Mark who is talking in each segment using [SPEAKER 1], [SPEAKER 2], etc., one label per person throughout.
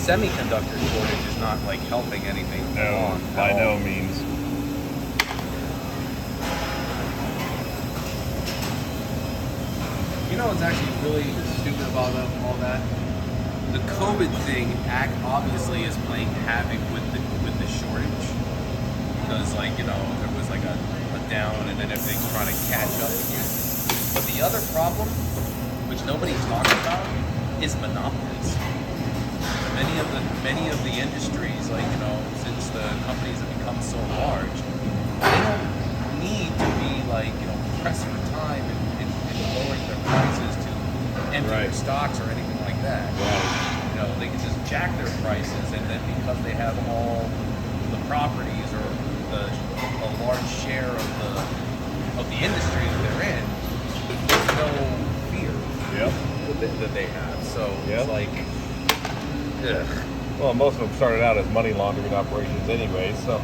[SPEAKER 1] semiconductor shortage is not like helping anything along.
[SPEAKER 2] By no means.
[SPEAKER 1] You know what's actually really stupid about all that? The COVID thing obviously is playing havoc with the shortage, because like, you know, there was like a down and then everything's trying to catch up again. But the other problem, which nobody talks about, is monopolies. Many of the industries, like, you know, since the companies have become so large, they don't need to be like, you know, pressed for time and lowering their prices to empty their stocks or anything like that.
[SPEAKER 2] Right.
[SPEAKER 1] You know, they can just jack their prices, and then because they have all the properties or a large share of the industry that they're in, there's no fear that they have. So it's like,
[SPEAKER 2] well, most of them started out as money laundering operations anyway, so.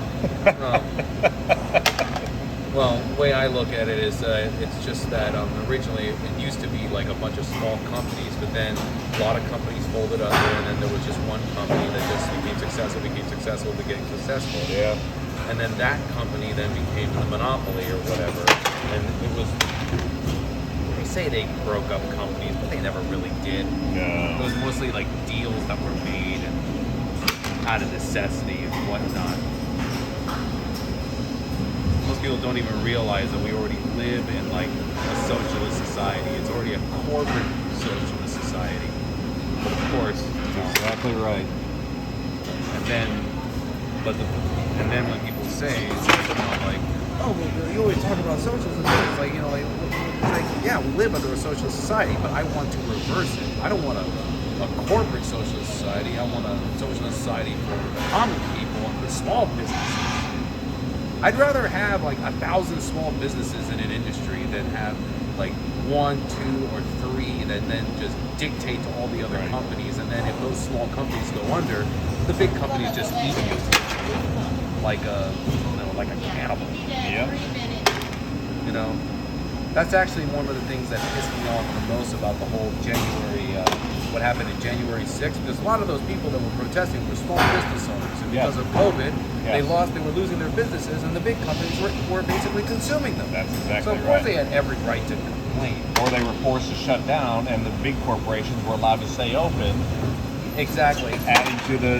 [SPEAKER 1] Well, the way I look at it is it's just that originally it used to be like a bunch of small companies, but then a lot of companies folded under, and then there was just one company that just became successful, became successful.
[SPEAKER 2] Yeah.
[SPEAKER 1] And then that company then became the monopoly or whatever. And it was, they say they broke up companies, but they never really did.
[SPEAKER 2] No.
[SPEAKER 1] It was mostly like deals that were made and out of necessity and whatnot. Most people don't even realize that we already live in like a socialist society. It's already a corporate socialist society. But of course,
[SPEAKER 2] Exactly right.
[SPEAKER 1] and then when people say, it's like, you know, like, oh, well, you always talk about socialism. It's like, you know, like, yeah, we live under a socialist society, but I want to reverse it. I don't want a corporate socialist society. I want a socialist society for the common people and the small businesses. I'd rather have like 1,000 small businesses in an industry than have like 1, 2, or 3 that then just dictate to all the other companies. And then if those small companies go under, the big companies just eat you like a cannibal.
[SPEAKER 2] Yeah.
[SPEAKER 1] You know, that's actually one of the things that pissed me off the most about the whole what happened in January 6th, because a lot of those people that were protesting were small business owners, and because of COVID, they were losing their businesses, and the big companies were basically consuming them.
[SPEAKER 2] That's exactly
[SPEAKER 1] So of course they had every right to complain.
[SPEAKER 2] Or they were forced to shut down, and the big corporations were allowed to stay open.
[SPEAKER 1] Exactly.
[SPEAKER 2] Adding to the